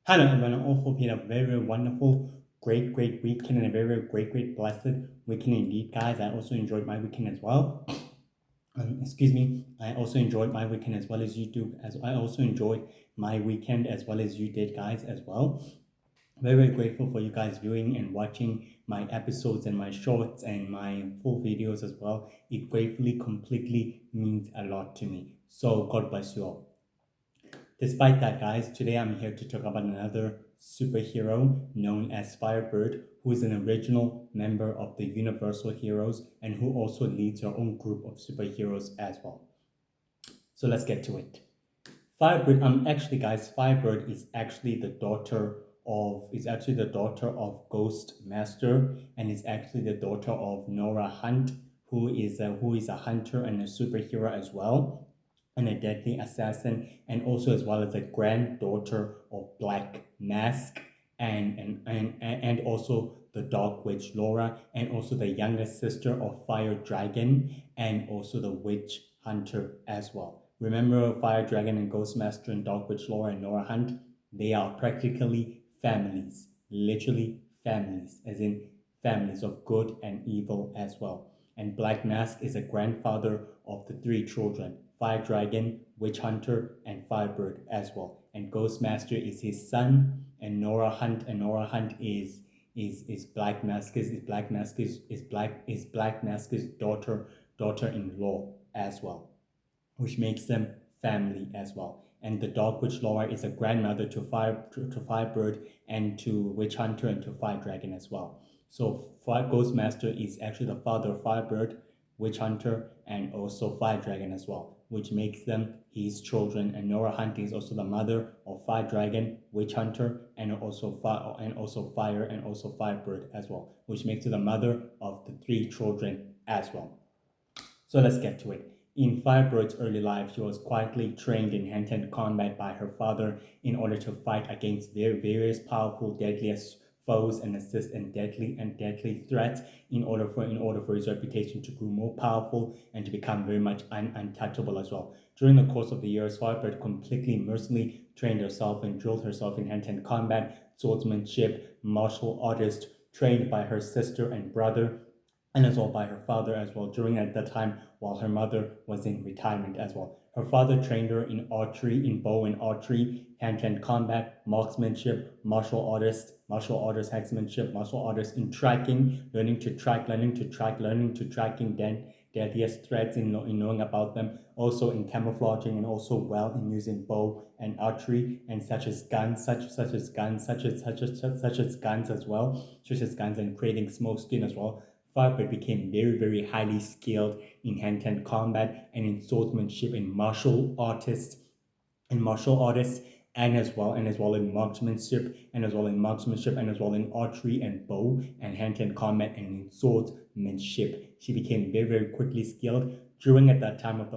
Hello, everyone. I hope you had a very wonderful, great weekend and a very great, blessed weekend indeed, guys. I also enjoyed my weekend as well. Excuse me. I also enjoyed my weekend as well as you do. As I also enjoyed my weekend as well as you did, guys, as well. Very grateful for you guys viewing and watching my episodes and my shorts and my full videos as well. It gratefully, completely means a lot to me. So God bless you all. Despite that, guys, today I'm here to talk about another superhero known as Firebird, who is an original member of the Universal Heroes and who also leads her own group of superheroes as well. So let's get to it. Firebird, actually, guys, Firebird is actually the daughter of Ghost Master, and is actually the daughter of Nora Hunt, who is a hunter and a superhero as well, and a deadly assassin, and also as well as a granddaughter of Black Mask, and also the Dark Witch Laura, and also the younger sister of Fire Dragon, and also the Witch Hunter as well. Remember, Fire Dragon and Ghostmaster and Dark Witch Laura and Nora Hunt, they are practically families, literally families, as in families of good and evil as well. And Black Mask is a grandfather of the three children, Fire Dragon, Witch Hunter, and Firebird as well. And Ghostmaster is his son, and Nora Hunt is Black Mask is Black Mask's daughter-in-law as well, which makes them family as well. And the Dark Witch Laura is a grandmother to Firebird and to Witch Hunter and to Fire Dragon as well. So Fire Ghostmaster is actually the father of Firebird, Witch Hunter, and also Fire Dragon as well, which makes them his children. And Nora Hunt is also the mother of Fire Dragon, Witch Hunter, and also Fire and also Firebird as well, which makes her the mother of the three children as well. So let's get to it. In Firebird's early life, she was quietly trained in hand-to-hand combat by her father in order to fight against various powerful, deadliest foes and assist in deadly threats in order for his reputation to grow more powerful and to become very much untouchable as well. During the course of the years, Firebird completely immersively trained herself and drilled herself in hand-to-hand combat, swordsmanship, martial artist, trained by her sister and brother, and as well by her father as well during at that time while her mother was in retirement as well. Her father trained her in archery, in bow and archery, hand-to-hand combat, marksmanship, martial artist, hacksmanship, martial artist in tracking, learning to tracking deadliest threats in knowing about them, also in camouflaging and also well in using bow and archery and such as guns, such as guns and creating smoke screen as well. Firebird became very highly skilled in hand-to-hand combat and in swordsmanship and martial artists and as well in marksmanship and as well in archery and bow and hand-to-hand combat and in swordsmanship. She became very quickly skilled during at that time of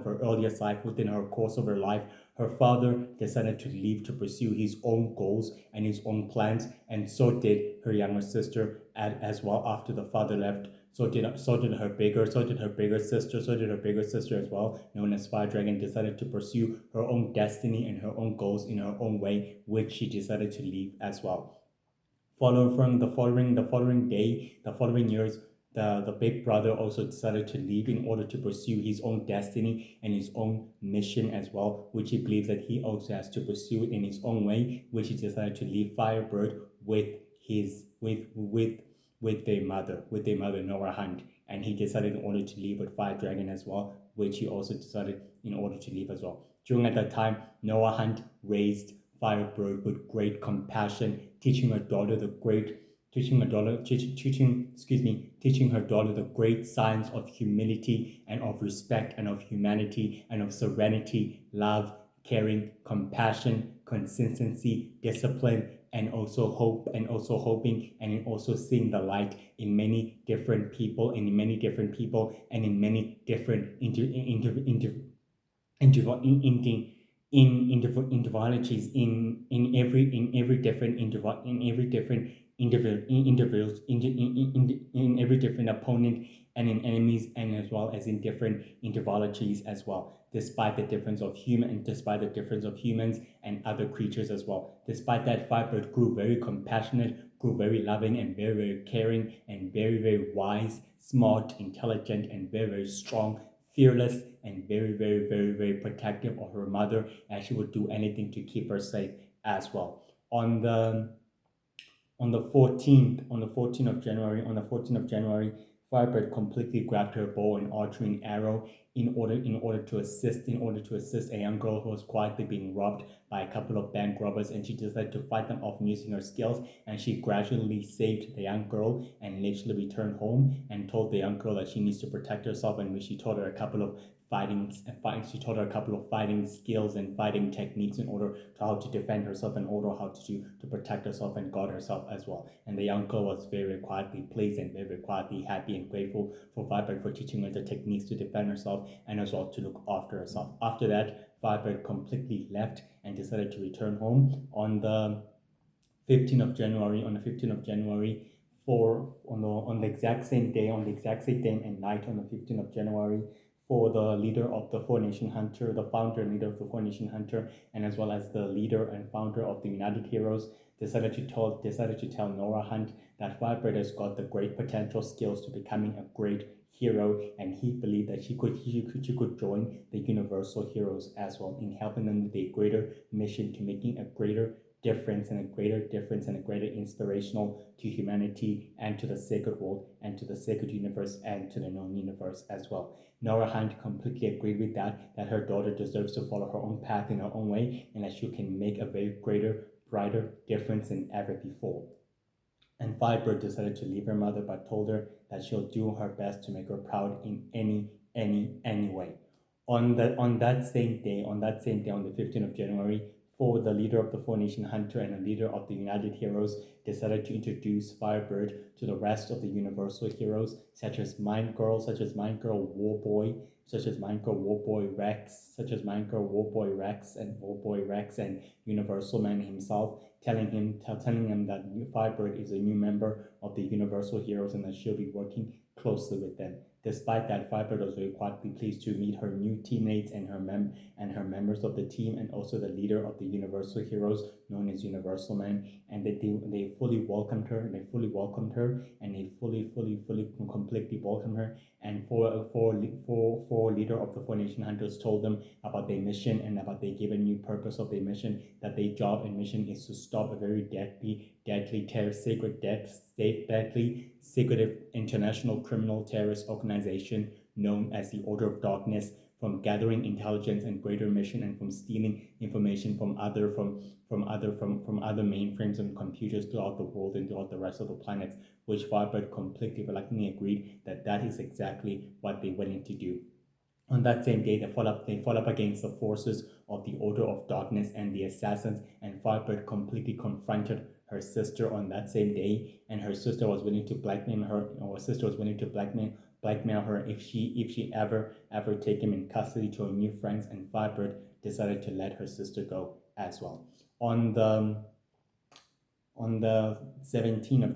her earliest life. Within her course of her life, her father decided to leave to pursue his own goals and his own plans, and so did her younger sister as well. After the father left, so did her bigger sister as well, known as Fire Dragon, decided to pursue her own destiny and her own goals in her own way, which she decided to leave as well. The following years, the big brother also decided to leave in order to pursue his own destiny and his own mission as well, which he believes that he also has to pursue it in his own way, which he decided to leave Firebird with their mother Nora Hunt, and he decided in order to leave with Fire Dragon as well, which he also decided in order to leave as well. During at that time, Nora Hunt raised Firebird with great compassion, teaching her daughter the great signs of humility and of respect and of humanity and of serenity, love, caring, compassion, consistency, discipline, and also hope, and also hoping, and in also seeing the light in many different people, and in many different people, and in many different individualities in every different in every different opponent and in enemies, and as well as in different intervologies as well. Despite the difference of humans and other creatures as well. Despite that, Firebird grew very compassionate, grew very loving, and very, very caring, and very, very wise, smart, intelligent, and very, very strong, fearless, and very, very, very, very protective of her mother, and she would do anything to keep her safe as well. On the 14th of January, Firebird completely grabbed her bow and archery arrow in order to assist a young girl who was quietly being robbed by a couple of bank robbers, and she decided to fight them off using her skills, and she gradually saved the young girl and literally returned home and told the young girl that she needs to protect herself, and she taught her a couple of she taught her a couple of fighting skills and fighting techniques in order to how to defend herself and order how to protect herself and guard herself as well. And the young girl was very, very quietly pleased and very, very quietly happy and grateful for Firebird for teaching her the techniques to defend herself and as well to look after herself. After that, Firebird completely left and decided to return home on the 15th of January. On the 15th of January, on the exact same day, on the exact same day and night, on the 15th of January, for the leader of the Four Nation Hunter, the founder and leader of the Four Nation Hunter, and as well as the leader and founder of the United Heroes, decided to tell Nora Hunt that Firebird has got the great potential skills to becoming a great hero, and he believed that she could join the Universal Heroes as well in helping them with a greater mission to making a greater difference and a greater difference and a greater inspirational to humanity and to the sacred world and to the sacred universe and to the known universe as well. Nora Hunt completely agreed with that her daughter deserves to follow her own path in her own way, and that she can make a very greater, brighter difference than ever before. And Firebird decided to leave her mother, but told her that she'll do her best to make her proud in any way. On that same day, on the 15th of January, the leader of the Four Nation Hunter and the leader of the United Heroes decided to introduce Firebird to the rest of the Universal Heroes, such as Mind Girl, Warboy, Rex, and Warboy Rex, and Universal Man himself, telling him that Firebird is a new member of the Universal Heroes and that she'll be working closely with them. Despite that, Firebird was very quietly pleased to meet her new teammates and her members of the team, and also the leader of the Universal Heroes, known as Universal Man, and they fully welcomed her, and they fully completely welcomed her. And four leader of the Four Nation Hunters told them about their mission and about they given new purpose of their mission, that their job and mission is to stop a very secretive international criminal terrorist organization known as the Order of Darkness, from gathering intelligence and greater mission, and from stealing information from other mainframes and computers throughout the world and throughout the rest of the planets, which Firebird completely reluctantly agreed that is exactly what they wanted to do. On that same day, they fought up against the forces of the Order of Darkness and the Assassins, and Firebird completely confronted her sister on that same day, and her sister was willing to blackmail her if she ever take him in custody to her new friends, and Firebird decided to let her sister go as well. On the 17th of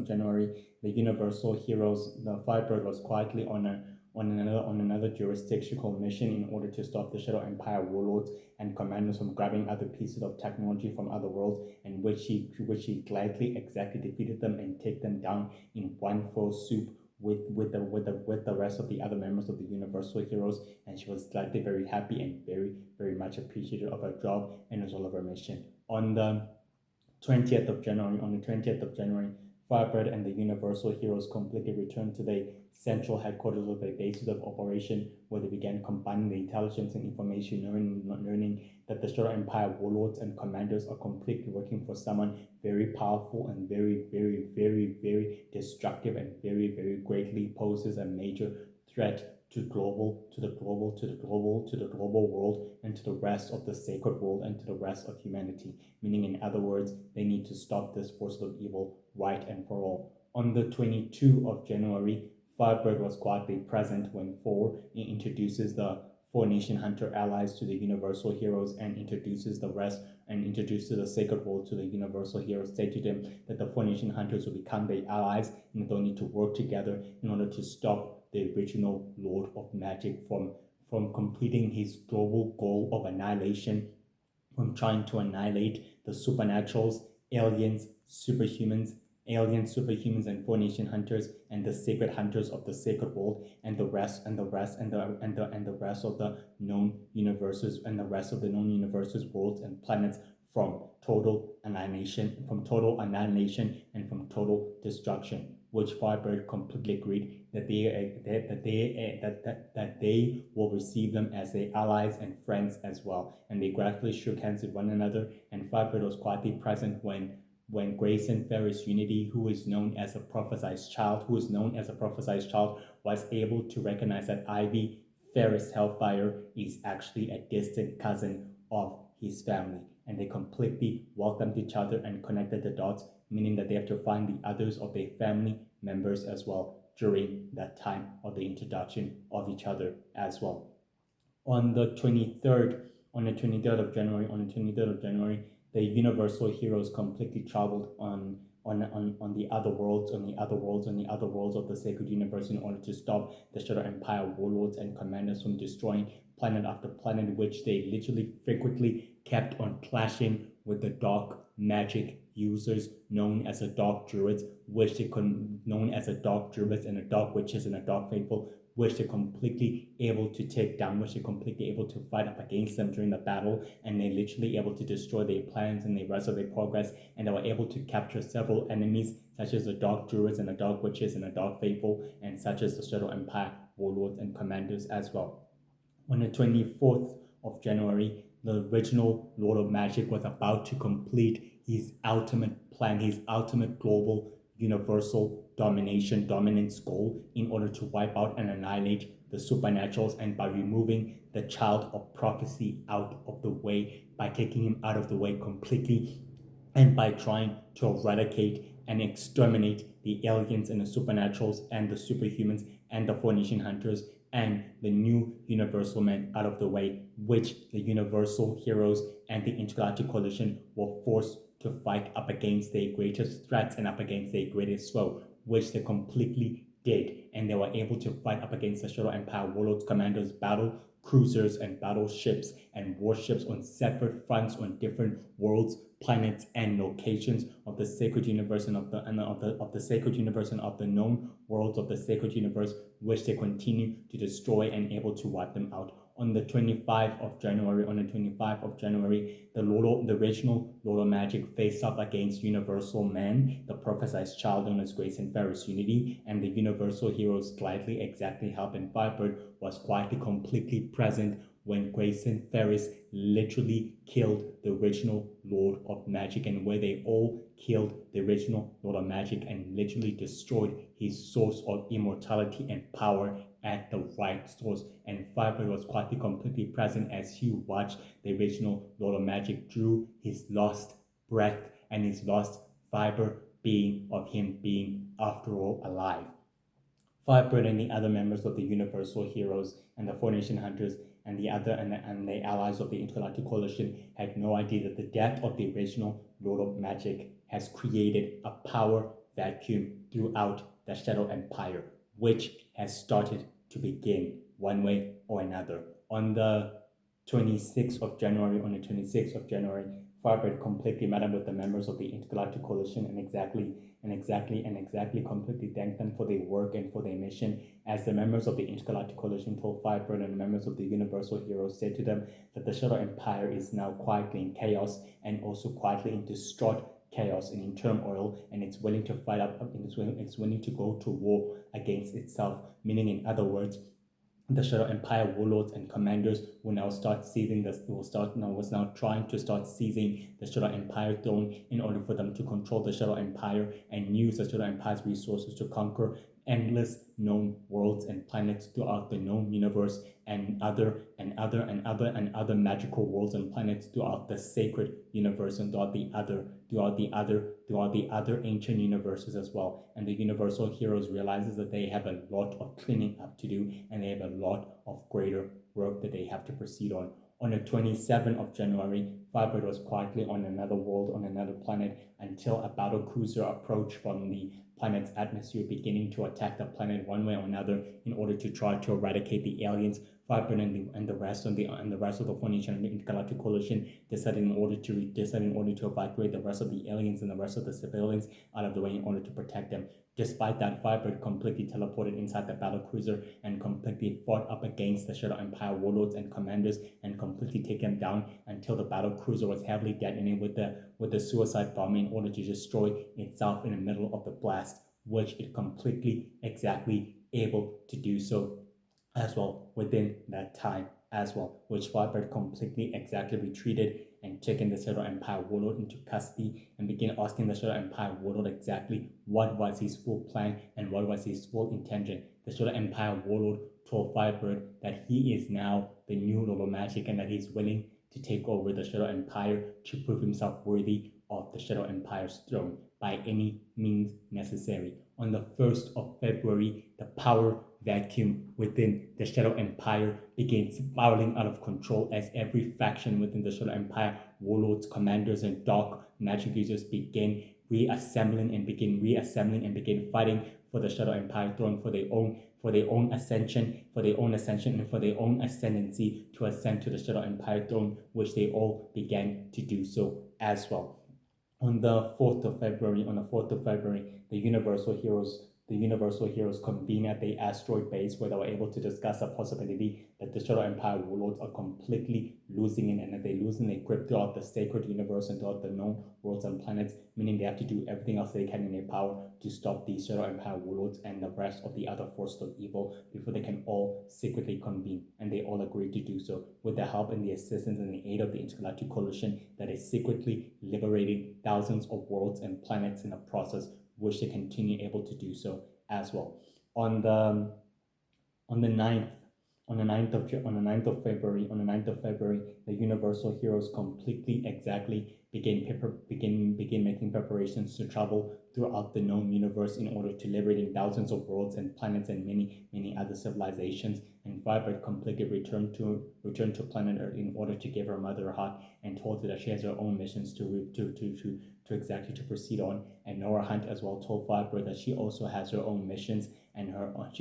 January, the Universal Heroes, the Firebird was quietly on another jurisdictional mission in order to stop the Shadow Empire warlords and commandos from grabbing other pieces of technology from other worlds, and which she gladly exactly defeated them and take them down in one full swoop with the rest of the other members of the Universal Heroes, and she was gladly very happy and very, very much appreciative of her job and as well of her mission. On the 20th of January, Firebird and the Universal Heroes completely returned to the central headquarters of their bases of operation, where they began combining the intelligence and information, learning that the Shadow Empire warlords and commanders are completely working for someone very powerful and very, very, very, very destructive, and very, very greatly poses a major threat to the global world, and to the rest of the sacred world, and to the rest of humanity. Meaning, in other words, they need to stop this force of evil right and for all. On the 22nd of January, Firebird was quietly present when introduces the Four Nation Hunter allies to the Universal Heroes and introduces the rest and introduces the Sacred World to the Universal Heroes, say to them that the Four Nation Hunters will become their allies and they'll need to work together in order to stop the original Lord of Magic from completing his global goal of annihilation, from trying to annihilate the supernaturals, aliens, superhumans, and Four Nation Hunters and the sacred hunters of the sacred world and the rest and the rest and the rest of the known universes and the rest of the known universes, worlds and planets from total annihilation, and from total destruction. Which Firebird completely agreed that they will receive them as their allies and friends as well, and they gradually shook hands with one another. And Firebird was quietly present when Grayson Ferris Unity, who is known as a prophesied child, was able to recognize that Ivy Ferris Hellfire is actually a distant cousin of his family, and they completely welcomed each other and connected the dots, meaning that they have to find the others of their family members as well during that time of the introduction of each other as well. On the 23rd of January, the Universal Heroes completely traveled on the other worlds of the Sacred Universe in order to stop the Shadow Empire warlords and commanders from destroying planet after planet, which they literally frequently kept on clashing with the dark magic users known as the Dark Druids, known as the Dark Druids and the Dark Witches and the Dark Faithful, which they're completely able to take down, which they're completely able to fight up against them during the battle, and they're literally able to destroy their plans and the rest of their progress, and they were able to capture several enemies, such as the Dark Druids and the Dark Witches and the Dark Faithful, and such as the Shadow Empire warlords and commanders as well. On the 24th of January, the original Lord of Magic was about to complete his ultimate plan, his ultimate global universal dominance goal in order to wipe out and annihilate the supernaturals, and by removing the child of prophecy out of the way, by taking him out of the way completely, and by trying to eradicate and exterminate the aliens and the supernaturals and the superhumans and the Four Nation Hunters and the new Universal Men out of the way, which the Universal Heroes and the Intergalactic Coalition were forced to fight up against their greatest threats and up against their greatest foe, which they completely did. And they were able to fight up against the Shadow Empire warlords, commanders, battle cruisers and battleships and warships on separate fronts on different worlds, planets, and locations of the sacred universe and of the sacred universe and of the known worlds of the sacred universe, which they continue to destroy and able to wipe them out. On the 25th of January, the original Lord of Magic faced up against Universal Man, the prophesied child known as Grayson Ferris Unity, and the Universal Heroes slightly exactly help, and Firebird was quietly completely present when Grayson Ferris literally killed the original Lord of Magic, and where they all killed the original Lord of Magic and literally destroyed his source of immortality and power at the right source. And Firebird was quietly completely present as he watched the original Lord of Magic drew his last breath and his last fiber being of him being after all alive. Firebird and the other members of the Universal Heroes and the Four Nation Hunters and the allies of the Intergalactic Coalition had no idea that the death of the original Lord of Magic has created a power vacuum throughout the Shadow Empire, which has started to begin one way or another. On the 26th of January, Firebird completely met up with the members of the Intergalactic Coalition and exactly completely thanked them for their work and for their mission, as the members of the Intergalactic Coalition told Firebird and the members of the Universal Heroes said to them that the Shadow Empire is now quietly in chaos and also quietly in distraught chaos and in turmoil, and it's willing to fight up, it's willing to go to war against itself, meaning in other words, the Shadow Empire warlords and commanders will now start seizing was now trying to start seizing the Shadow Empire throne in order for them to control the Shadow Empire and use the Shadow Empire's resources to conquer endless known worlds and planets throughout the known universe and other magical worlds and planets throughout the sacred universe and throughout the other ancient universes as well. And the Universal Heroes realizes that they have a lot of cleaning up to do and they have a lot of greater work that they have to proceed on. On the 27th of January, Firebird was quietly on another world, on another planet, until a battle cruiser approached from the planet's atmosphere, beginning to attack the planet one way or another in order to try to eradicate the aliens. Firebird and the rest of the Phoenician and the Intergalactic Coalition decided in order to evacuate the rest of the aliens and the rest of the civilians out of the way in order to protect them. Despite that, Firebird completely teleported inside the battlecruiser and completely fought up against the Shadow Empire warlords and commanders and completely take them down until the battlecruiser was heavily detonated with the suicide bomb in order to destroy itself in the middle of the blast, which it completely exactly able to do so as well within that time as well, which Firebird completely exactly retreated and taken the Shadow Empire warlord into custody and began asking the Shadow Empire warlord exactly what was his full plan and what was his full intention. The Shadow Empire warlord told Firebird that he is now the new Lord of Magic and that he's willing to take over the Shadow Empire to prove himself worthy of the Shadow Empire's throne by any means necessary. On the 1st of February, the power vacuum within the Shadow Empire began spiraling out of control as every faction within the Shadow Empire, warlords, commanders, and dark magic users began reassembling and begin fighting for the Shadow Empire throne for their own ascension and for their own ascendancy to ascend to the Shadow Empire throne, which they all began to do so as well. On the 4th of February, the Universal Heroes convene at the asteroid base where they were able to discuss the possibility that the Shadow Empire warlords are completely losing it and that they're losing their grip throughout the sacred universe and throughout the known worlds and planets, meaning they have to do everything else they can in their power to stop the Shadow Empire warlords and the rest of the other forces of evil before they can all secretly convene. And they all agree to do so with the help and the assistance and the aid of the Intergalactic Coalition that is secretly liberating thousands of worlds and planets in the process, which they continue able to do so as well. On the 9th on the 9th of February, the Universal Heroes completely exactly begin making preparations to travel throughout the known universe in order to liberating thousands of worlds and planets and many other civilizations. And Firebird completely returned to planet Earth in order to give her mother a hug and told her that she has her own missions to proceed on. And Nora Hunt as well told Firebird that she also has her own missions and her own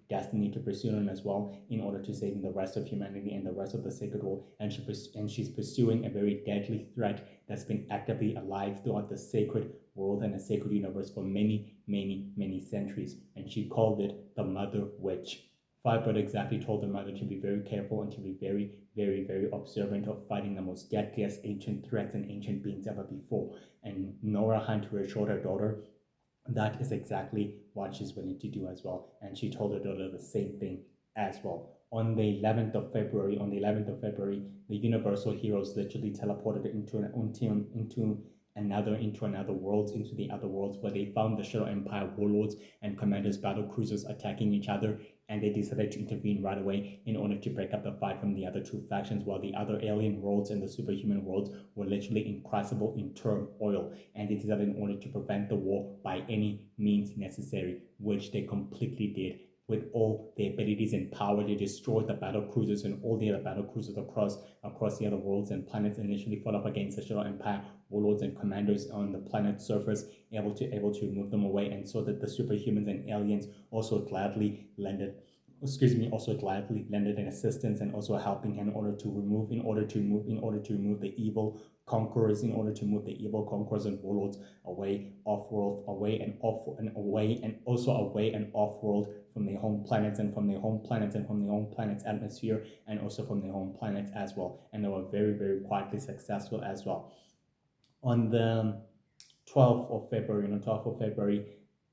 destiny to pursue on as well in order to save the rest of humanity and the rest of the sacred world. And she's pursuing a very deadly threat that's been actively alive throughout the sacred world and the sacred universe for many centuries. And she called it the Mother Witch. Firebird exactly told the mother to be very careful and to be very observant of fighting the most deadliest ancient threats and ancient beings ever before. And Nora Hunt reassured her daughter that is exactly what she's willing to do as well. And she told her daughter the same thing as well. On the 11th of February, the Universal Heroes literally teleported into the other worlds where they found the Shadow Empire warlords and commanders battle cruisers attacking each other, and they decided to intervene right away in order to break up the fight from the other two factions, while the other alien worlds and the superhuman worlds were literally incredible in turmoil, and they decided in order to prevent the war by any means necessary, which they completely did. With all their abilities and power, they destroyed the battle cruisers and all the other battle cruisers across the other worlds and planets, and initially fought up against the Shadow Empire warlords and commanders on the planet's surface, able to move them away, and so that the superhumans and aliens also gladly lended an assistance and also helping in order to move the evil conquerors and warlords away and off world from their home planets and from their home planet's atmosphere and also from their home planets as well. And they were very quietly successful as well. On the 12th of February,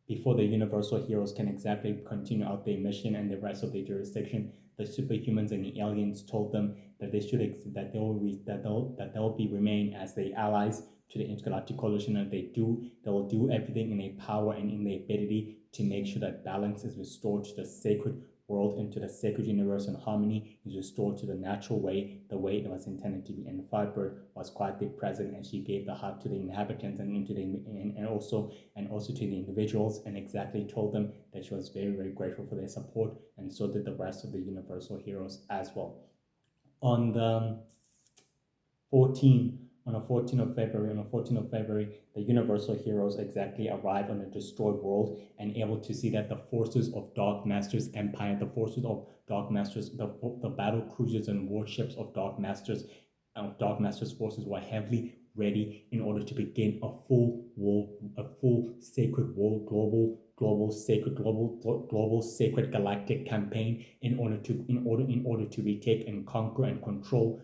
before the Universal Heroes can exactly continue out their mission and the rest of their jurisdiction, the superhumans and the aliens told them that they'll remain as their allies to the Intergalactic Coalition, and they will do everything in their power and in their ability to make sure that balance is restored to the sacred world into the sacred universe, and harmony is restored to the natural way, the way it was intended to be. And Firebird was quietly present, and she gave the hug to the inhabitants and into the and also to the individuals, and exactly told them that she was very, very grateful for their support, and so did the rest of the universal heroes as well. On the 14 on the 14th of February, the Universal Heroes exactly arrive on a destroyed world and able to see that the forces of Dark Master's empire, the forces of Dark Master's, the battle cruisers and warships of Dark Master's forces were heavily ready in order to begin a full sacred world, global sacred galactic campaign in order to retake and conquer and control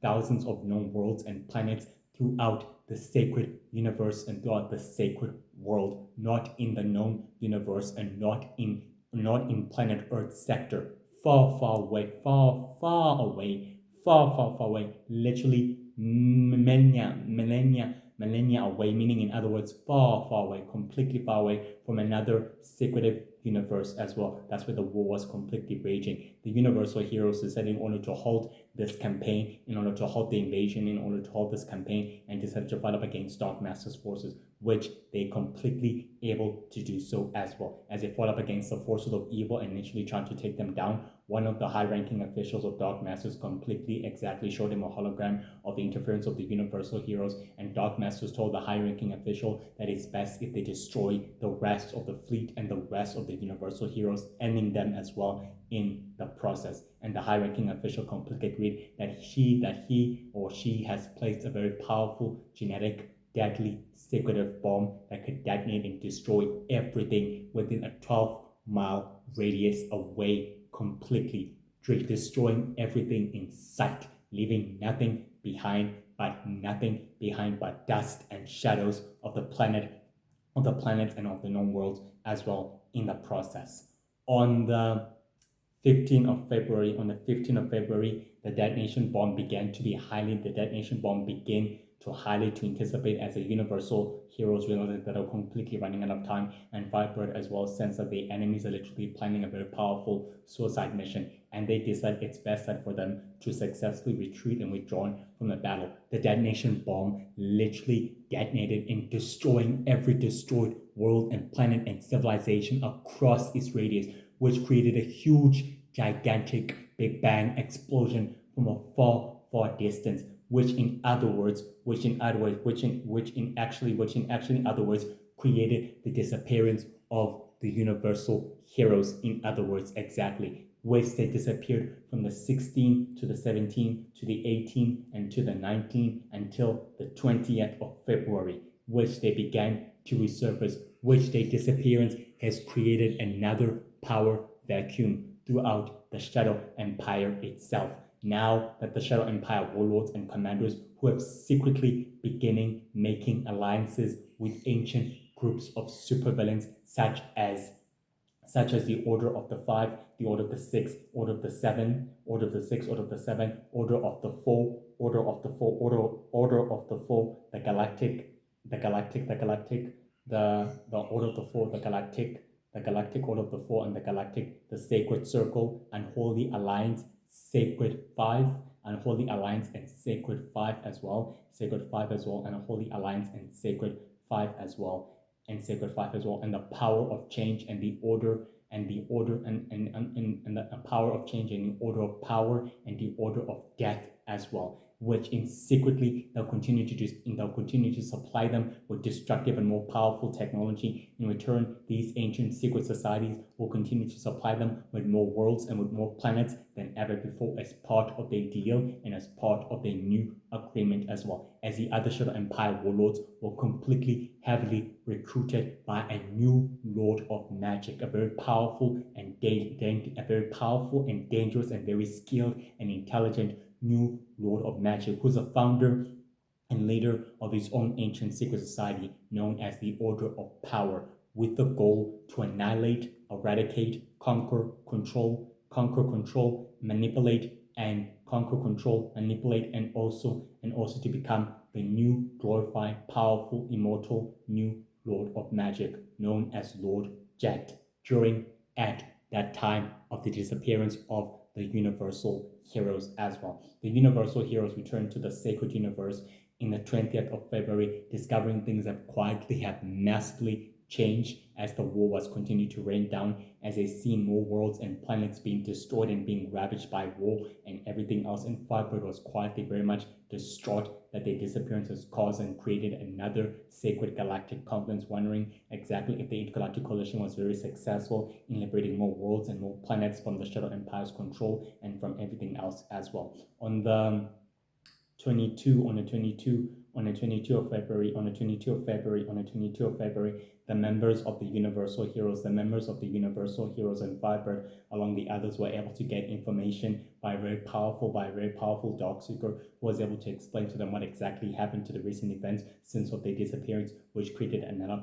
thousands of known worlds and planets throughout the sacred universe and throughout the sacred world, not in the known universe and not in planet Earth sector, far away, literally millennia away, meaning in other words, far away, completely far away from another secretive universe as well. That's where the war was completely raging. The Universal Heroes decided in order to halt this campaign, in order to halt the invasion, in order to halt this campaign, and decided to fight up against Dark Master's forces, which they completely able to do so as well. As they fought up against the forces of evil and initially trying to take them down, one of the high-ranking officials of Dark Masters completely exactly showed him a hologram of the interference of the Universal Heroes, and Dark Masters told the high-ranking official that it's best if they destroy the rest of the fleet and the rest of the Universal Heroes, ending them as well in the process. And the high-ranking official completely agreed that he or she has placed a very powerful genetic deadly secretive bomb that could detonate and destroy everything within a 12-mile radius away, completely destroying everything in sight, leaving nothing behind but dust and shadows of the planets and of the known worlds as well in the process. On the 15th of February, the detonation bomb began to anticipate as the Universal Heroes realized that they are completely running out of time, and Firebird as well sense that the enemies are literally planning a very powerful suicide mission, and they decide it's best for them to successfully retreat and withdraw from the battle. The detonation bomb literally detonated in destroying every destroyed world and planet and civilization across its radius, which created a huge, gigantic Big Bang explosion from a far distance, which in other words created the disappearance of the Universal Heroes, in other words, exactly, which they disappeared from the 16th to the 17th to the 18th and to the 19th until the 20th of February, which they began to resurface, which their disappearance has created another power vacuum throughout the Shadow Empire itself. Now that the Shadow Empire warlords and commanders who have secretly beginning making alliances with ancient groups of supervillains such as the Order of the Five, the Order of the Six, Order of the Seven, Order of the Six, Order of the Seven, Order of the Four, Order of the Four, Order of the Four, the Order of the Four, the Galactic Order of the Four, and the Sacred Circle, Unholy Alliance, Sacred Five, Unholy Alliance, and Sacred Five as well, Unholy Alliance, and Sacred Five as well. And the power of change and the order and the power of change and the order of power and the order of death as well, which in secretly they'll continue to supply them with destructive and more powerful technology. In return, these ancient secret societies will continue to supply them with more worlds and with more planets than ever before as part of their deal and as part of their new agreement as well, as the other Shadow Empire warlords were completely heavily recruited by a new Lord of Magic, a very powerful and dangerous and very skilled and intelligent new Lord of Magic, who's a founder and leader of his own ancient secret society known as the Order of Power, with the goal to annihilate, eradicate, control, manipulate, and also to become the new glorified, powerful, immortal new Lord of Magic known as Lord Jet. At that time of the disappearance of the Universal Heroes as well. The Universal Heroes returned to the Sacred Universe in the 20th of February, discovering things that quietly have massively changed as the war was continued to rain down, as they see more worlds and planets being destroyed and being ravaged by war and everything else. And Firebird was quietly very much distraught that their disappearance has caused and created another sacred galactic conflict, wondering exactly if the Intergalactic Coalition was very successful in liberating more worlds and more planets from the Shadow Empire's control and from everything else as well. On the 22 on the 22 on the 22 of February on the 22 of February on the 22 of February, the members of the Universal Heroes, and Firebird, along the others, were able to get information by a very powerful Darkseeker, who was able to explain to them what exactly happened to the recent events since of their disappearance, which created another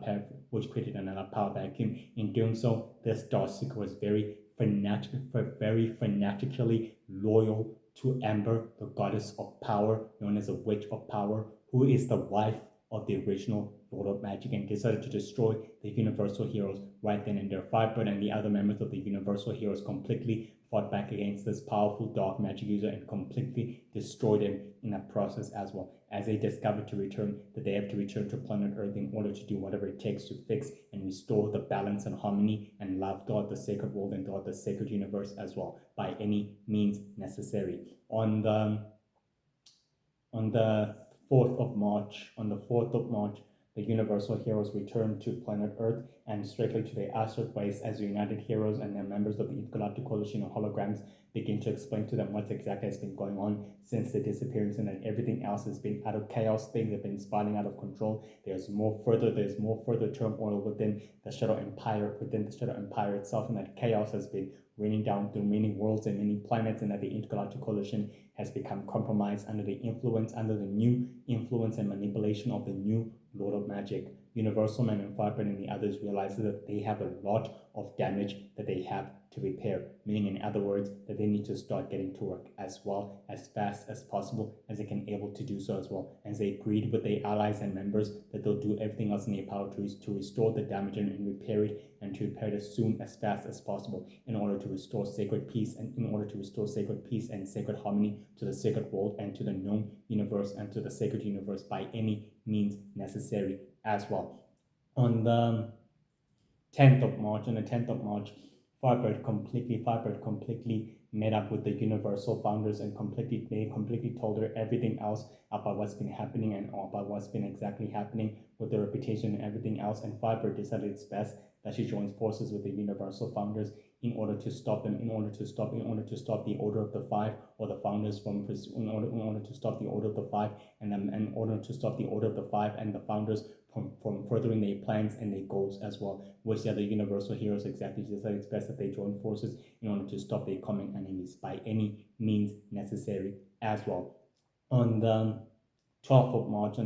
power vacuum. In doing so, this Darkseeker was very fanatically loyal to Amber, the goddess of power, known as a witch of power, who is the wife of the original Lord of Magic, and decided to destroy the Universal Heroes right then and there. Firebird and the other members of the Universal Heroes completely fought back against this powerful dark magic user and completely destroyed him in that process as well, as they discovered that they have to return to planet Earth in order to do whatever it takes to fix and restore the balance and harmony and love throughout the sacred world and throughout the sacred universe as well, by any means necessary. On the 4th of March, the Universal Heroes returned to planet Earth and strictly to their asteroid base as the United Heroes and their members of the Intergalactic Coalition of Holograms begin to explain to them what exactly has been going on since the disappearance, and that everything else has been out of chaos. Things have been spiraling out of control. There's more further turmoil within the Shadow Empire itself, and that chaos has been raining down through many worlds and many planets, and that the Intergalactic Coalition has become compromised under the new influence and manipulation of the new Lord of Magic. Universal Man and Firebird and the others realize that they have a lot of damage that they have to repair, meaning in other words that they need to start getting to work as well as fast as possible as they can able to do so as well. As they agreed with their allies and members that they'll do everything else in their power to restore the damage and repair it, and to repair it as soon as fast as possible in order to restore sacred peace and sacred harmony to the sacred world and to the known universe and to the sacred universe by any means necessary as well. On the 10th of March, Firebird completely met up with the Universal founders and completely told her everything else about what's been happening and about what's been exactly happening with the reputation and everything else. And Firebird decided it's best that she joins forces with the Universal founders in order to stop them, in order to stop the Order of the Five, or the founders in order to stop the Order of the Five, and in order to stop the Order of the Five and the founders from furthering their plans and their goals as well, which the other Universal Heroes exactly decided it's best that they join forces in order to stop their common enemies by any means necessary as well. On the 12th of March,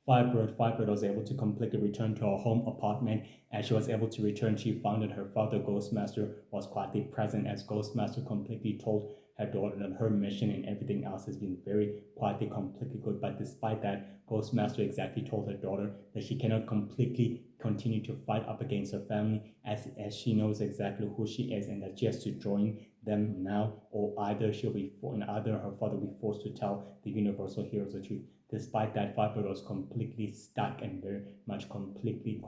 Firebird was able to completely return to her home apartment. As she was able to return, she found that her father, Ghostmaster, was quietly present, as Ghostmaster completely told her daughter that her mission and everything else has been very quietly completely good. But despite that, Ghostmaster exactly told her daughter that she cannot completely continue to fight up against her family, as she knows exactly who she is, and that she has to join them now, or either her father will be forced to tell the Universal Heroes the truth. Despite that, Firebird was completely stuck and very much completely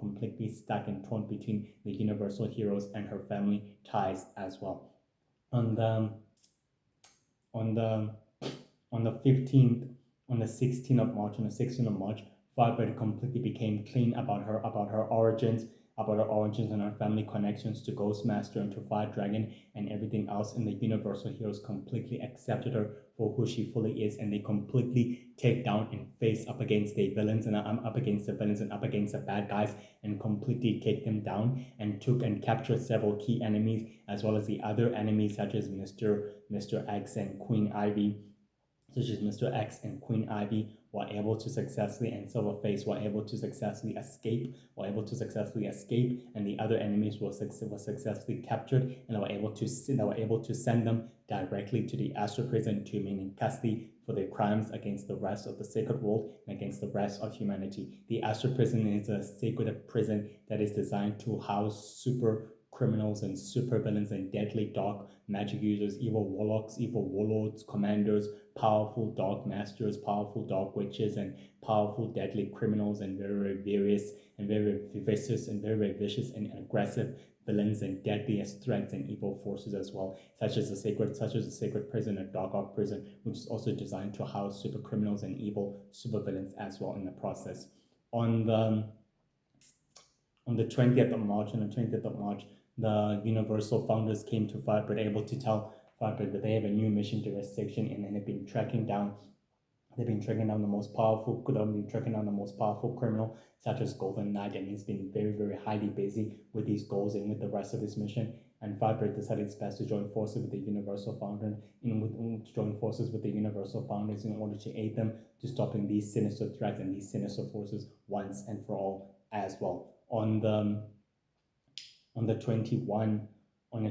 stuck and torn between the Universal Heroes and her family ties as well. On the 16th of March, Firebird completely became clean about her origins, and her family connections to Ghostmaster and to Fire Dragon and everything else. And the Universal Heroes completely accepted her for who she fully is, and they completely take down and face up against the villains and up against the bad guys, and completely take them down, and took and captured several key enemies, as well as the other enemies such as Mr. X and Queen Ivy. Were able to successfully, and Silverface were able to successfully escape, and the other enemies were successfully captured, and were able to send them directly to the Astral Prison to remain in custody for their crimes against the rest of the sacred world and against the rest of humanity. The Astral Prison is a sacred prison that is designed to house super criminals and supervillains and deadly dark magic users, evil warlocks, evil warlords, commanders, powerful dark masters, powerful dark witches, and powerful deadly criminals, and very various and very vicious and very vicious and aggressive villains and deadliest threats and evil forces as well, such as the sacred prison and dark ark prison, which is also designed to house super criminals and evil supervillains as well in the process. On the 20th of March, the Universal founders came to Firebird, able to tell Firebird that they have a new mission jurisdiction, and then they've been tracking down the most powerful, criminal, such as Golden Knight, and he's been very, very highly busy with these goals and with the rest of his mission. And Firebird decided it's best to join forces with the Universal Founders, in order to aid them to stopping these sinister threats and these sinister forces once and for all as well. On the 21 of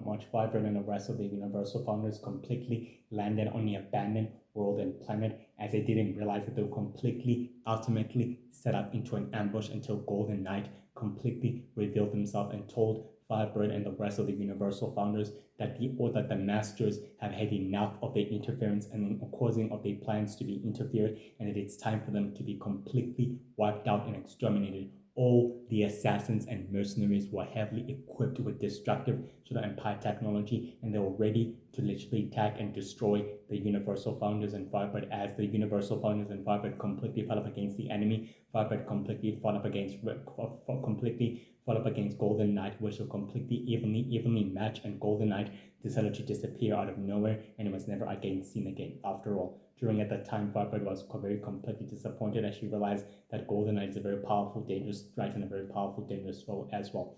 March, Firebird and the rest of the Universal Founders completely landed on the abandoned world and planet, as they didn't realize that they were completely, ultimately set up into an ambush until Golden Knight completely revealed himself and told Firebird and the rest of the Universal Founders that the Masters have had enough of their interference and causing of their plans to be interfered, and that it's time for them to be completely wiped out and exterminated. All the assassins and mercenaries were heavily equipped with destructive Shadow Empire technology, and they were ready to literally attack and destroy the Universal Founders and Firebird. As the Universal Founders and Firebird completely fought up against the enemy, Firebird completely fought up against Golden Knight, which were completely evenly matched, and Golden Knight decided to disappear out of nowhere, and it was never again seen again after all. During at that time, Firebird was very completely disappointed as she realized that Golden Knight is a very powerful, dangerous threat and a very powerful, dangerous foe as well.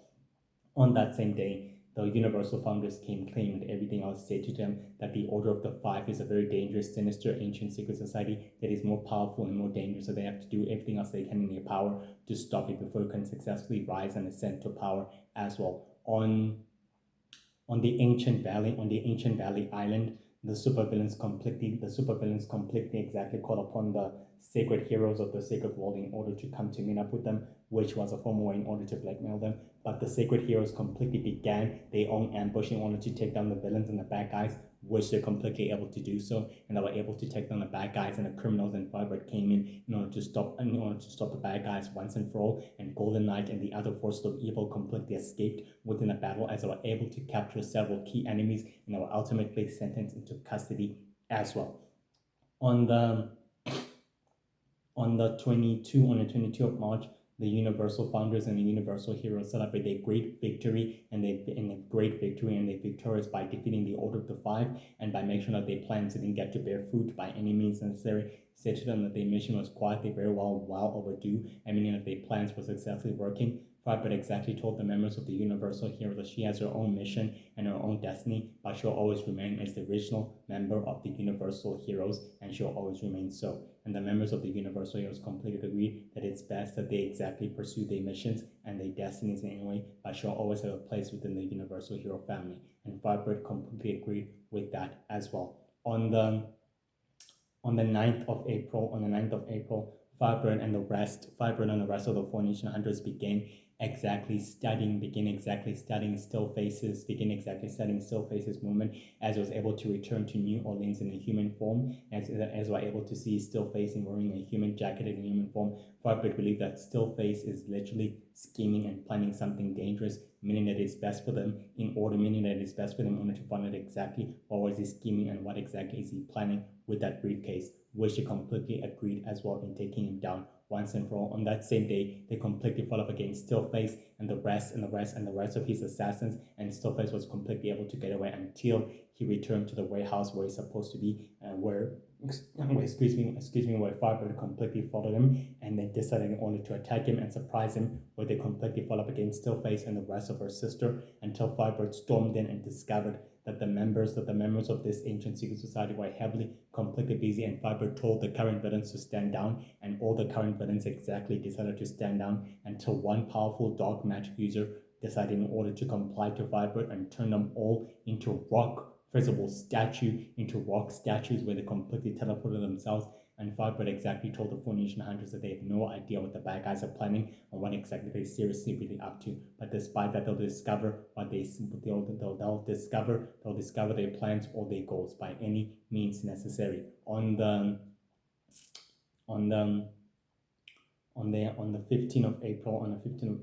On that same day, the Universal Founders claiming that everything else said to them that the Order of the Five is a very dangerous, sinister, ancient secret society that is more powerful and more dangerous, so they have to do everything else they can in their power to stop it before it can successfully rise and ascend to power as well. On the Ancient Valley Island, the supervillains completely exactly called upon the sacred heroes of the sacred world in order to come to meet up with them, which was a formal way in order to blackmail them. But the sacred heroes completely began their own ambush in order to take down the villains and the bad guys, which they're completely able to do so, and they were able to take down the bad guys, and the criminals and Firebird came in order to stop the bad guys once and for all. And Golden Knight and the other forces of evil completely escaped within the battle, as they were able to capture several key enemies, and they were ultimately sentenced into custody as well. On the 22 of March, the Universal Founders and the Universal Heroes celebrate their great victory, and they're victorious by defeating the Order of the Five, and by making sure that their plans didn't get to bear fruit by any means necessary. Said to them that their mission was quietly very well overdue, and meaning that their plans were successfully working. Firebird exactly told the members of the Universal Heroes that she has her own mission and her own destiny, but she'll always remain as the original member of the Universal Heroes, and she'll always remain so. And the members of the Universal Heroes completely agreed that it's best that they exactly pursue their missions and their destinies in any way, but she'll always have a place within the Universal Hero family. And Firebird completely agreed with that as well. On the 9th of April, Firebird and the rest of the Four Nation Hunters begin exactly studying Still Faces movement, as it was able to return to New Orleans in a human form, as we're able to see Still Face wearing a human jacket in a human form. Firebird believed that Still Face is literally scheming and planning something dangerous, meaning that it's best for them in order to find out exactly what was he scheming and what exactly is he planning with that briefcase, which they completely agreed as well in taking him down once and for all. On that same day, they completely fought up against Stillface and the rest of his assassins, and Stillface was completely able to get away until he returned to the warehouse where he's supposed to be, where Firebird completely followed him, and they decided in order to attack him and surprise him, where they completely fought up against Stillface and the rest of her sister, until Firebird stormed in and discovered that the members of this ancient secret society were completely busy, and Firebird told the current villains to stand down, and all the current villains exactly decided to stand down until one powerful dark magic user decided in order to comply to Firebird and turn them all into rock statues where they completely teleported themselves and Firebird exactly told the Four Nation Hunters that they have no idea what the bad guys are planning and what exactly they're seriously really up to. But despite that, they'll discover what they'll discover their plans or their goals by any means necessary. On the on the 15th of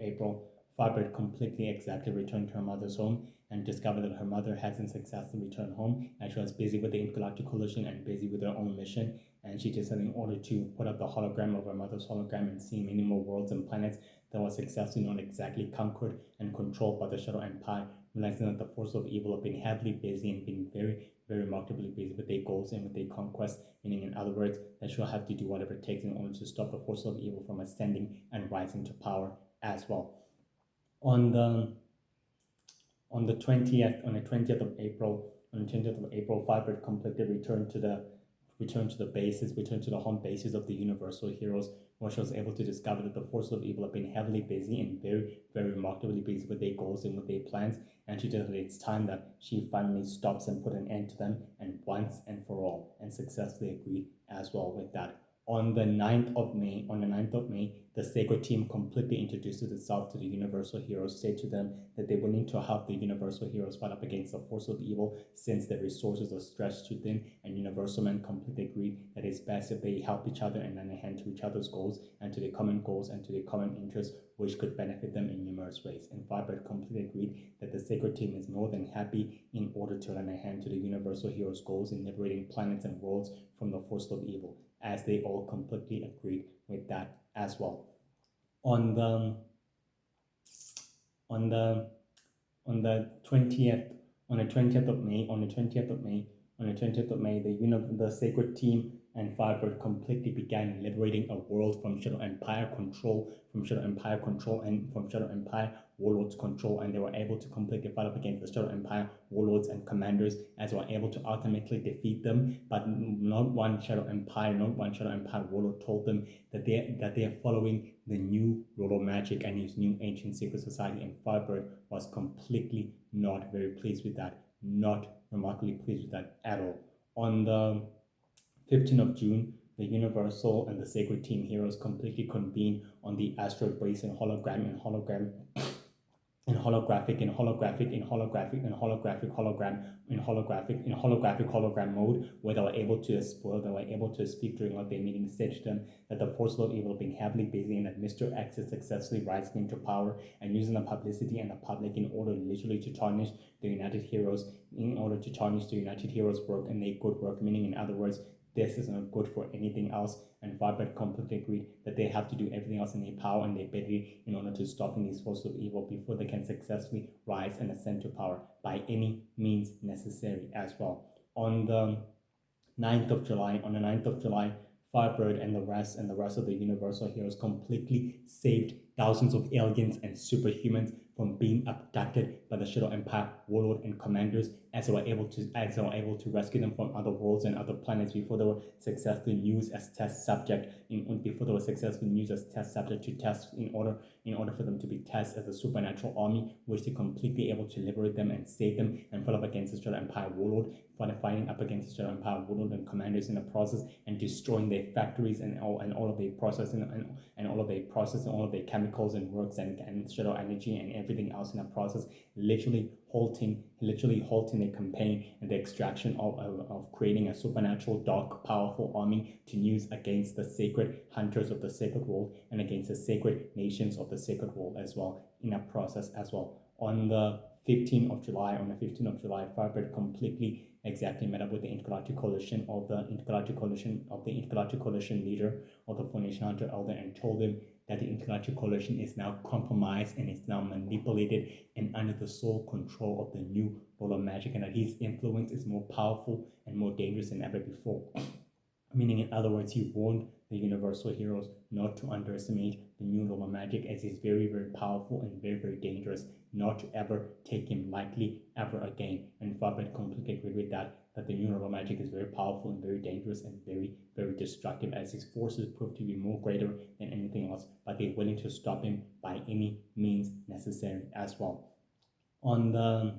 April, Firebird completely exactly returned to her mother's home and discovered that her mother hasn't successfully returned home, and she was busy with the Intergalactic Coalition and busy with her own mission. And she decided, in order to put up the hologram of her mother's hologram and see many more worlds and planets that were successfully not exactly conquered and controlled by the Shadow Empire, realizing that the forces of evil have been heavily busy and been very remarkably busy with their goals and with their conquest, meaning, in other words, that she'll have to do whatever it takes in order to stop the forces of evil from ascending and rising to power as well. On the 20th of April, Firebird completely returned to the home bases of the Universal Heroes, where she was able to discover that the forces of evil have been heavily busy and very remarkably busy with their goals and with their plans, and she decided it's time that she finally stops and put an end to them, and once and for all, and successfully agreed as well with that. On the 9th of May, the Sacred Team completely introduces itself to the Universal Heroes, said to them that they're willing to help the Universal Heroes fight up against the force of evil since their resources are stretched too thin, and Universal Men completely agreed that it's best if they help each other and lend a hand to each other's goals and to their common goals and to their common interests, which could benefit them in numerous ways. And Firebird completely agreed that the Sacred Team is more than happy in order to lend a hand to the Universal Heroes' goals in liberating planets and worlds from the force of evil, as they all completely agreed with that as well. On the 20th of May, the Sacred Team and Firebird completely began liberating a world from Shadow Empire control, and from Shadow Empire warlords control, and they were able to completely fight up against the Shadow Empire warlords and commanders, as they were able to ultimately defeat them. But not one Shadow Empire warlord told them that they are following the new rule of magic and his new ancient secret society, and Firebird was completely not very pleased with that, not remarkably pleased with that at all. On the 15th of June, the Universal and the Sacred Team heroes completely convene on the asteroid base in holographic hologram mode, where they were able to speak during what their meeting, said to them that the forces of evil have been heavily busy and that Mr. X is successfully rising into power and using the publicity and the public in order literally to tarnish the United Heroes, work and their good work, meaning, in other words, this is not good for anything else. And Firebird completely agreed that they have to do everything else in their power and their ability in order to stop these forces of evil before they can successfully rise and ascend to power by any means necessary as well. On the 9th of July, Firebird and the rest of the Universal Heroes completely saved thousands of aliens and superhumans from being abducted by the Shadow Empire warlord and commanders, as they were able to rescue them from other worlds and other planets before they were successfully used as test subject to test in order for them to be tested as a supernatural army, which they completely able to liberate them and save them and fight up against the Shadow Empire warlord, fighting up against the Shadow Empire warlord and commanders in the process, and destroying their factories and all of their process and all of their chemicals and works and shadow energy and everything else in the process, literally halting their campaign and the extraction of creating a supernatural, dark, powerful army to use against the sacred hunters of the sacred world and against the sacred nations of the sacred world as well in a process as well. On the 15th of July, Firebird completely exactly met up with the Intergalactic Coalition leader of the Four Nation Hunter Elder, and told him that the Intergalactic Coalition is now compromised and is now manipulated and under the sole control of the new Lord of Magic, and that his influence is more powerful and more dangerous than ever before. Meaning, in other words, he warned the Universal Heroes not to underestimate the new Lord of Magic, as he's very powerful and very dangerous, not to ever take him lightly ever again. And Firebird completely agreed with that the new Lord of Magic is very powerful and very dangerous and very destructive, as his forces prove to be more greater than anything else, but they're willing to stop him by any means necessary as well. On the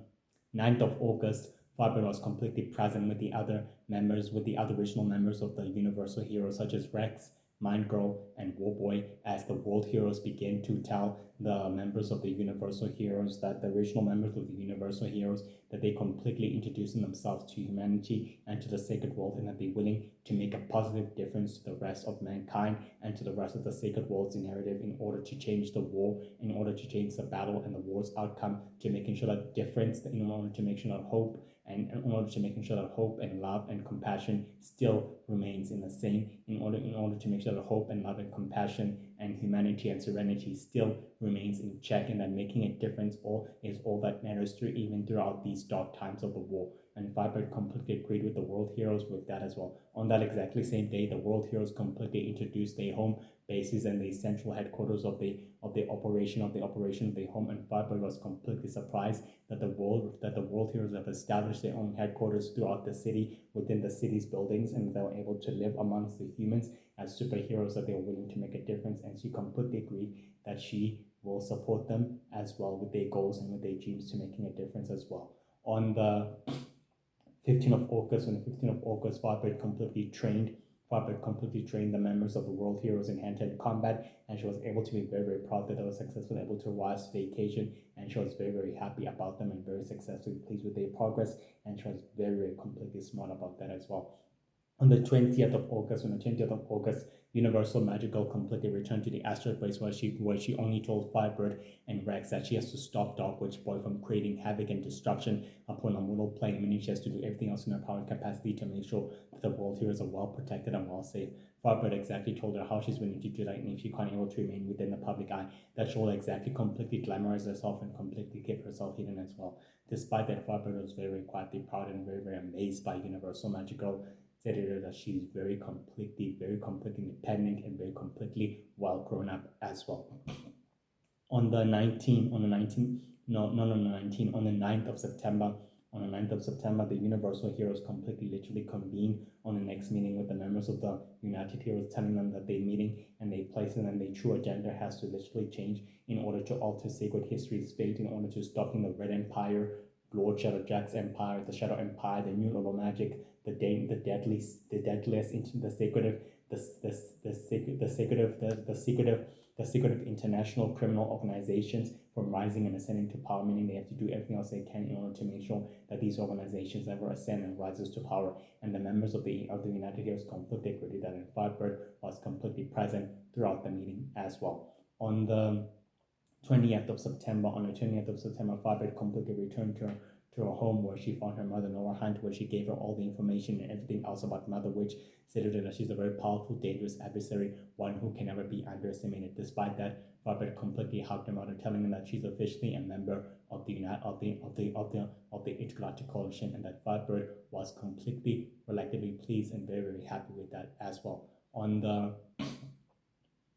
9th of August, Firebird was completely present with the other members, with the other original members of the Universal Heroes, such as Rex, Mind Girl, and Warboy, as the World Heroes begin to tell the members of the Universal Heroes, that the original members of the Universal Heroes, that they completely introducing themselves to humanity and to the sacred world, and that they're willing to make a positive difference to the rest of mankind and to the rest of the sacred world's narrative in order to change the war, in order to change the battle and the war's outcome, to making sure that difference, in order to make sure that hope, and in order to making sure that hope and love and compassion still remains in the same, in order to make sure that hope and love and compassion and humanity and serenity still remains in check, and that making a difference is all that matters through even throughout these dark times of the war. And Firebird completely agreed with the World Heroes with that as well. On that exactly same day, the World Heroes completely introduced their home bases and the central headquarters of the operation of the home, and Firebird was completely surprised that the World Heroes have established their own headquarters throughout the city, within the city's buildings, and they were able to live amongst the humans as superheroes, that they were willing to make a difference. And she completely agreed that she will support them as well with their goals and with their dreams to making a difference as well. On the 15th of August, on the 15th of August, Firebird completely trained the members of the World Heroes in hand-to-hand combat, and she was able to be very, very proud that they were successfully able to rise to the occasion, and she was very, very happy about them and very successfully pleased with their progress, and she was very, very completely smart about that as well. On the 20th of August, Universal Magical completely returned to the asteroid base, where she only told Firebird and Rex that she has to stop Dark Witch Boy from creating havoc and destruction upon a mortal plane, meaning she has to do everything else in her power and capacity to make sure that the World Heroes are well protected and well safe. Firebird exactly told her how she's willing to do that, and if she can't able to remain within the public eye, that she will exactly completely glamorize herself and completely keep herself hidden as well. Despite that, Firebird was very, very quietly proud and very, very amazed by Universal Magical, said that she's very completely independent and very completely well grown up as well. On the 19th, on the 19th, no, not on the 19th, on the 9th of September, the Universal Heroes completely literally convened on the next meeting with the members of the United Heroes, telling them that they're meeting and they place and then their true agenda has to literally change in order to alter sacred history's fate, in order to stopping the Red Empire, Lord Shadowjack's empire, the Shadow Empire, the New Level Magic, the deadliest, the secretive international criminal organizations from rising and ascending to power, meaning they have to do everything else they can in order to make sure that these organizations never ascend and rises to power. And the members of the United Heroes completely agreed that, and Firebird was completely present throughout the meeting as well. On the 20th of September, Firebird completely returned to her home, where she found her mother, Nora Hunt, where she gave her all the information and everything else about Mother Witch, said to her that she's a very powerful, dangerous adversary, one who can never be underestimated. Despite that, Firebird completely hugged her mother, telling her that she's officially a member of the Intergalactic Coalition, and that Firebird was completely relatively pleased and very, very happy with that as well. On the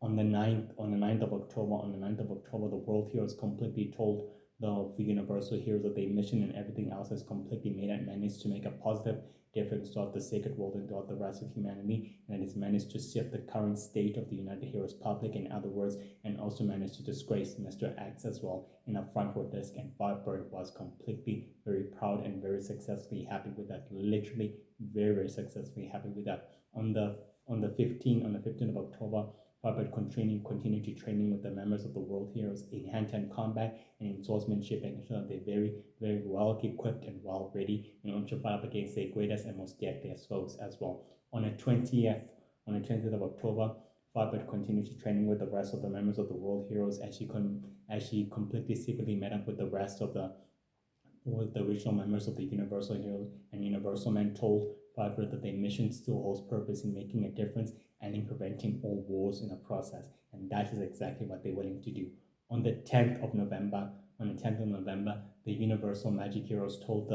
9th of October, the World Heroes completely told the Universal Heroes that their mission and everything else has completely managed to make a positive difference throughout the sacred world and throughout the rest of humanity, and it has managed to shift the current state of the United Heroes public, in other words, and also managed to disgrace Mr. X as well in a front row desk. And Firebird was completely very proud and very successfully happy with that, literally very, very successfully happy with that. On the 15th of October, Firebird continued to training with the members of the World Heroes in hand-to-hand combat and in swordsmanship, making sure that they're very, very well equipped and well ready in order to fight up against their greatest and most deadliest foes as well. On the 20th of October, Firebird continued to training with the rest of the members of the World Heroes as she completely secretly met up with the rest of the original members of the Universal Heroes, and Universal Men told Firebird that their mission still holds purpose in making a difference and in preventing all wars in the process, and that is exactly what they're willing to do. On the 10th of November, the Universal Magic Heroes told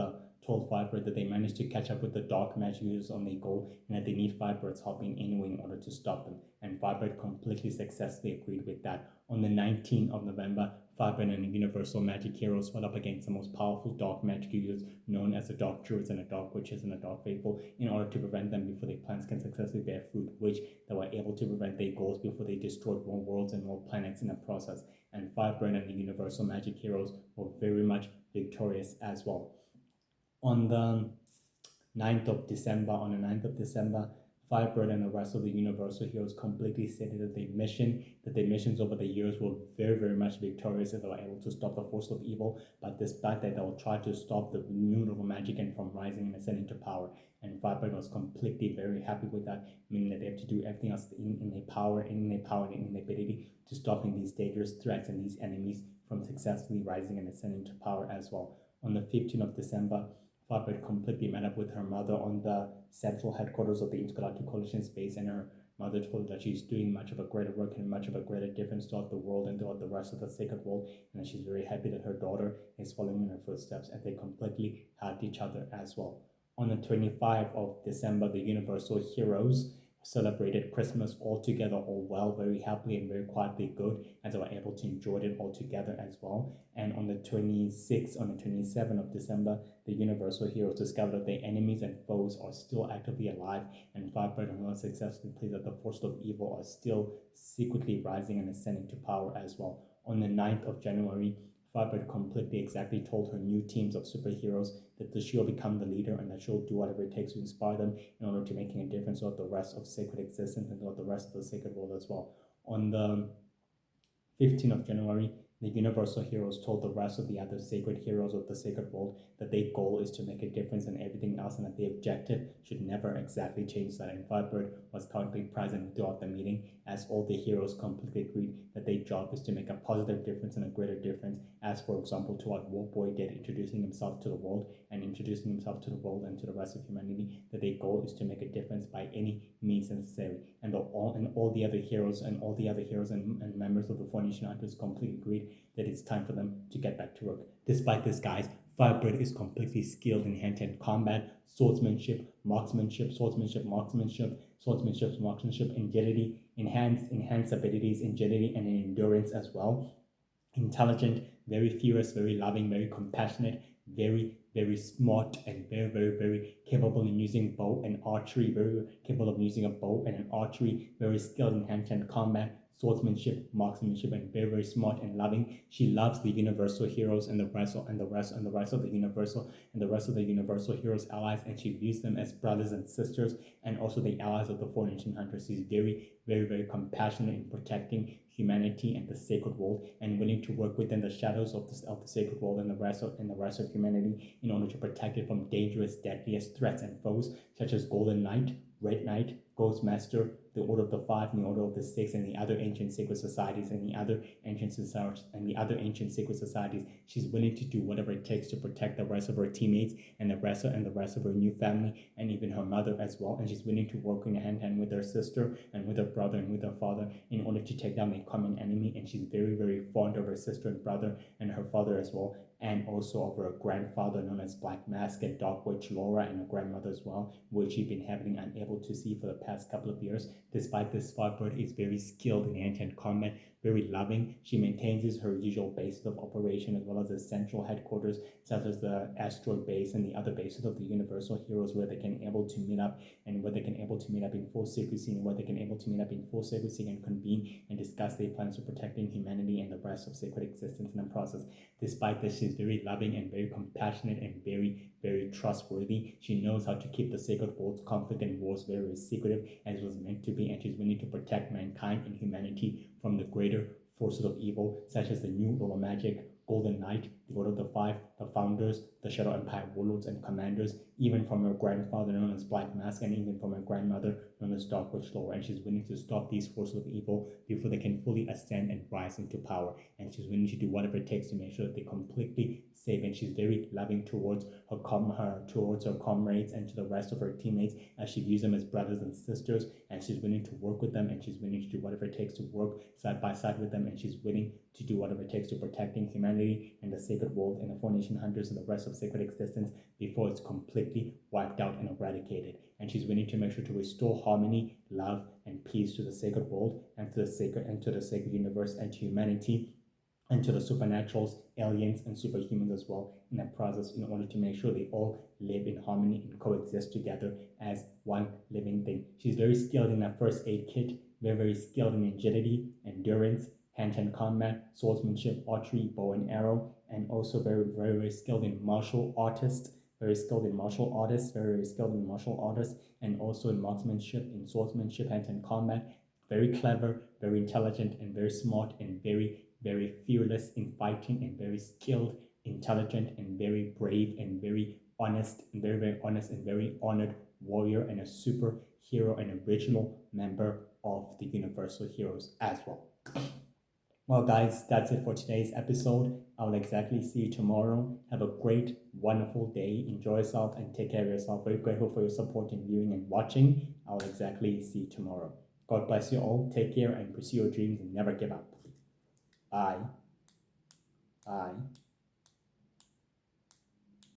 Firebird that they managed to catch up with the Dark Magic users on their goal, and that they need Firebird's help in any way in order to stop them. And Firebird completely successfully agreed with that. On the 19th of November, Firebird and the Universal Magic Heroes fought up against the most powerful Dark Magic users known as the Dark Druids and the Dark Witches and the Dark Faithful, in order to prevent them before their plans can successfully bear fruit, which they were able to prevent their goals before they destroyed more worlds and more planets in the process. And Firebird and the Universal Magic Heroes were very much victorious as well. On the 9th of December, Firebird and the rest of the Universal Heroes completely stated that their missions over the years were very, very much victorious and they were able to stop the force of evil. But despite that, they will try to stop the new level magic and from rising and ascending to power. And Firebird was completely very happy with that, meaning that they have to do everything else in their power, and in their ability to stopping these dangerous threats and these enemies from successfully rising and ascending to power as well. On the 15th of December, Farpet completely met up with her mother on the central headquarters of the Intergalactic Coalition space, and her mother told her that she's doing much of a greater work and much of a greater difference throughout the world and throughout the rest of the sacred world, and that she's very happy that her daughter is following in her footsteps, and they completely hugged each other as well. On the 25th of December, the Universal Heroes celebrated Christmas all together, all well, very happily and very quietly good, as they were able to enjoy it all together as well. And on the 27th of December, the Universal Heroes discovered that their enemies and foes are still actively alive, and Firebird and Noah successfully played that the forces of evil are still secretly rising and ascending to power as well. On the 9th of January, Firebird completely exactly told her new teams of superheroes that she'll become the leader and that she'll do whatever it takes to inspire them in order to making a difference throughout the rest of sacred existence and throughout the rest of the sacred world as well. On the 15th of January, the Universal Heroes told the rest of the other sacred heroes of the sacred world that their goal is to make a difference in everything else and that the objective should never exactly change that. And Firebird was currently present throughout the meeting as all the heroes completely agreed that their job is to make a positive difference and a greater difference, as for example to what Warboy did, introducing himself to the world and to the rest of humanity, that their goal is to make a difference by any means necessary. And all the other heroes and members of the Four Nation Hunters completely agreed that it's time for them to get back to work. Despite this, guys, Firebird is completely skilled in hand-to-hand combat, swordsmanship, marksmanship, agility, enhanced abilities, agility, and endurance as well. Intelligent, very furious, very loving, very compassionate, very, very smart, and very, very, very capable in using bow and archery, very capable of using a bow and an archery, very skilled in hand-to-hand combat, swordsmanship, marksmanship, and very, very smart and loving. She loves the Universal Heroes and the rest of the Universal Heroes allies, and she views them as brothers and sisters, and also the allies of the Four Nation Hunters. She's very, very, very compassionate in protecting humanity and the sacred world, and willing to work within the shadows of the sacred world and the rest of humanity in order to protect it from dangerous, deadliest threats and foes such as Golden Knight, Red Knight, Ghost Master, the Order of the Five, and the Order of the Six, and the other ancient sacred societies, She's willing to do whatever it takes to protect the rest of her teammates and the rest of her new family and even her mother as well. And she's willing to work in hand in hand with her sister and with her brother and with her father in order to take down a common enemy. And she's very, very fond of her sister and brother and her father as well, and also of her grandfather known as Black Mask and Dark Witch Laura, and her grandmother as well, which she'd been having unable to see for the past couple of years. Despite this, Firebird is very skilled in hand-to-hand combat, very loving. She maintains her usual bases of operation as well as the central headquarters, such as the asteroid base and the other bases of the Universal Heroes, where they can able to meet up and where they can able to meet up in full secrecy and convene and discuss their plans for protecting humanity and the rest of sacred existence in the process. Despite this, she's very loving and very compassionate and very, very trustworthy. She knows how to keep the sacred world's conflict and wars very, very secretive as it was meant to be, and she's willing to protect mankind and humanity from the greater forces of evil, such as the New World of Magic, Golden Knight, the Order of the Five, the Founders, the Shadow Empire Warlords and Commanders, even from her grandfather known as Black Mask, and even from her grandmother known as Dark Witch Laura. And she's willing to stop these forces of evil before they can fully ascend and rise into power. And she's willing to do whatever it takes to make sure that they completely save. And she's very loving towards her comrades and to the rest of her teammates, as she views them as brothers and sisters. And she's willing to work with them, and she's willing to do whatever it takes to work side by side with them. And she's willing to do whatever it takes to protecting humanity and the sacred world and the Four Nation Hunters and the rest of sacred existence before it's completely wiped out and eradicated. And she's willing to make sure to restore harmony, love, and peace to the sacred world and to the sacred universe and to humanity and to the supernaturals, aliens, and superhumans as well in that process, in order to make sure they all live in harmony and coexist together as one living thing. She's very skilled in that first aid kit, very, very skilled in agility, endurance, hand-to-hand combat, swordsmanship, archery, bow and arrow, and also very, very, very skilled in martial artist, very skilled in martial artists, very skilled in martial artists, and also in marksmanship, in swordsmanship, hand-to-hand combat. Very clever, very intelligent, and very smart, and very fearless in fighting, and very skilled, intelligent, and very brave, and very honest, and very honest, and very honored warrior, and a superhero, and original member of the Universal Heroes as well. Well, guys, that's it for today's episode. I'll exactly see you tomorrow. Have a great, wonderful day. Enjoy yourself and take care of yourself. Very grateful for your support in viewing and watching. I'll exactly see you tomorrow. God bless you all. Take care and pursue your dreams and never give up. Bye. Bye.